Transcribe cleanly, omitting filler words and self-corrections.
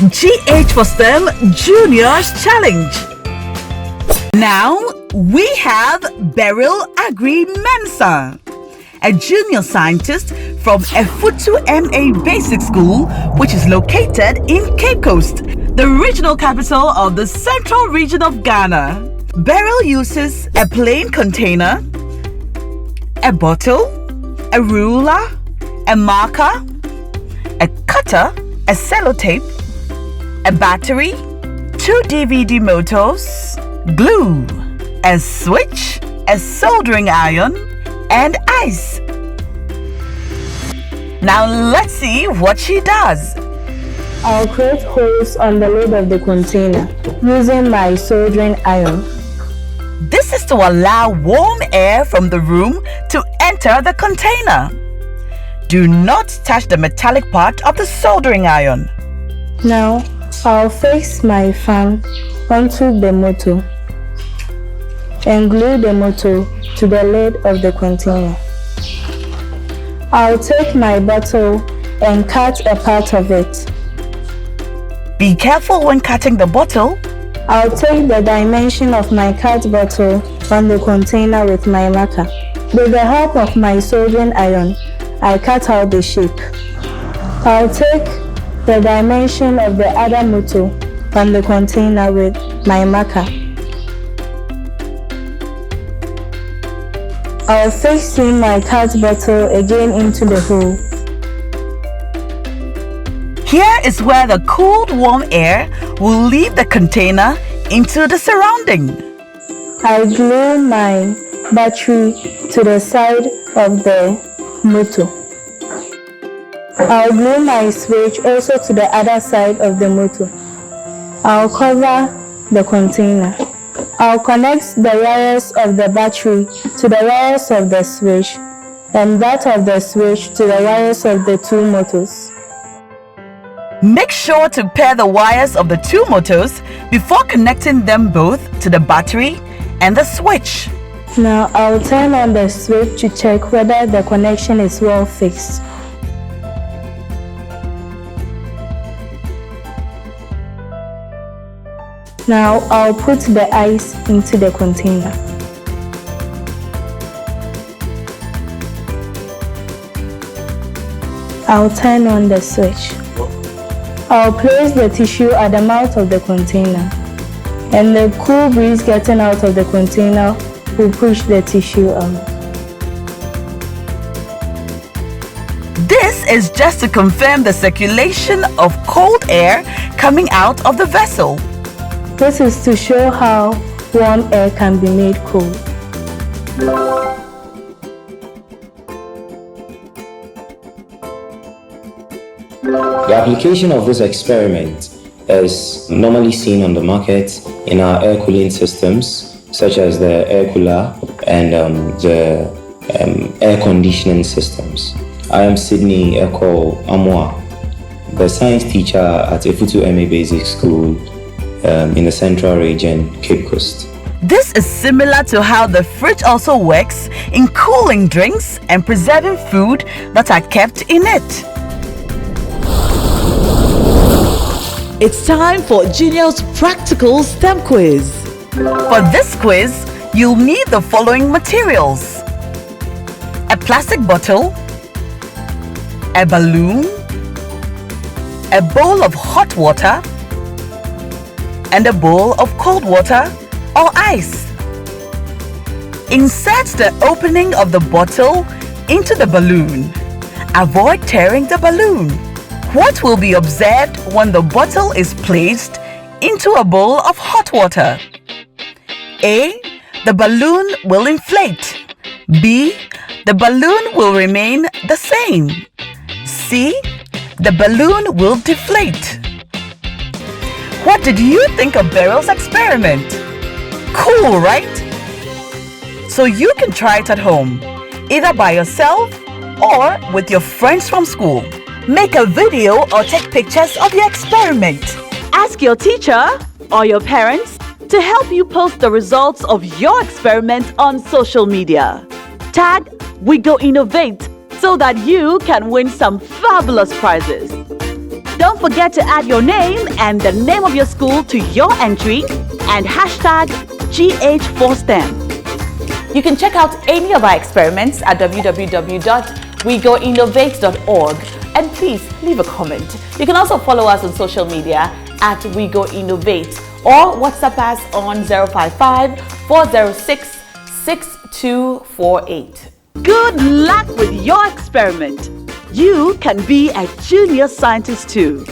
GH for STEM Juniors Challenge. Now we have BERYL AGGREY MENSAH, a junior scientist from EFUTU MA Basic School, which is located in Cape Coast, the regional capital of the central region of Ghana. BERYL uses a plain container, a bottle, a ruler, a marker, a cutter, a cellotape, a battery, 2 DVD motors, glue, a switch, a soldering iron, and ice. Now let's see what she does. I'll create holes on the lid of the container using my soldering iron. This is to allow warm air from the room to enter the container. Do not touch the metallic part of the soldering iron. Now, I'll fix my fan onto the motor and glue the motor to the lid of the container. I'll take my bottle and cut a part of it. Be careful when cutting the bottle. I'll take the dimension of my cut bottle on the container with my marker. With the help of my soldering iron, I cut out the shape. I'll take the dimension of the other motor on the container with my marker. I'll fix in my cut bottle again into the hole. Here is where the cooled warm air will leave the container into the surrounding. I glue my battery to the side of the motor. I'll glue my switch also to the other side of the motor. I'll cover the container. I'll connect the wires of the battery to the wires of the switch and that of the switch to the wires of the 2 motors. Make sure to pair the wires of the 2 motors before connecting them both to the battery and the switch. Now I'll turn on the switch to check whether the connection is well fixed. Now I'll put the ice into the container. I'll turn on the switch. I'll place the tissue at the mouth of the container, and the cool breeze getting out of the container will push the tissue out. This is just to confirm the circulation of cold air coming out of the vessel. This is to show how warm air can be made cold. The application of this experiment is normally seen on the market in our air cooling systems, such as the air cooler and the air conditioning systems. I am Sydney Eko Amwa, the science teacher at EFUTU MA Basic School in the Central Region, Cape Coast. This is similar to how the fridge also works in cooling drinks and preserving food that are kept in it. It's time for Juneos Practical STEM Quiz. For this quiz, you'll need the following materials: a plastic bottle, a balloon, a bowl of hot water, and a bowl of cold water or ice. Insert the opening of the bottle into the balloon. Avoid tearing the balloon. What will be observed when the bottle is placed into a bowl of hot water? A. The balloon will inflate. B. The balloon will remain the same. C. The balloon will deflate. What did you think of BERYL's experiment? Cool, right? So you can try it at home, either by yourself or with your friends from school. Make a video or take pictures of your experiment. Ask your teacher or your parents to help you post the results of your experiment on social media. Tag We Go Innovate so that you can win some fabulous prizes. Don't forget to add your name and the name of your school to your entry and hashtag GH4STEM. You can check out any of our experiments at www.wegoinnovate.org and please leave a comment. You can also follow us on social media at WeGoInnovate or WhatsApp us on 055 406 6248. Good luck with your experiment. You can be a junior scientist too.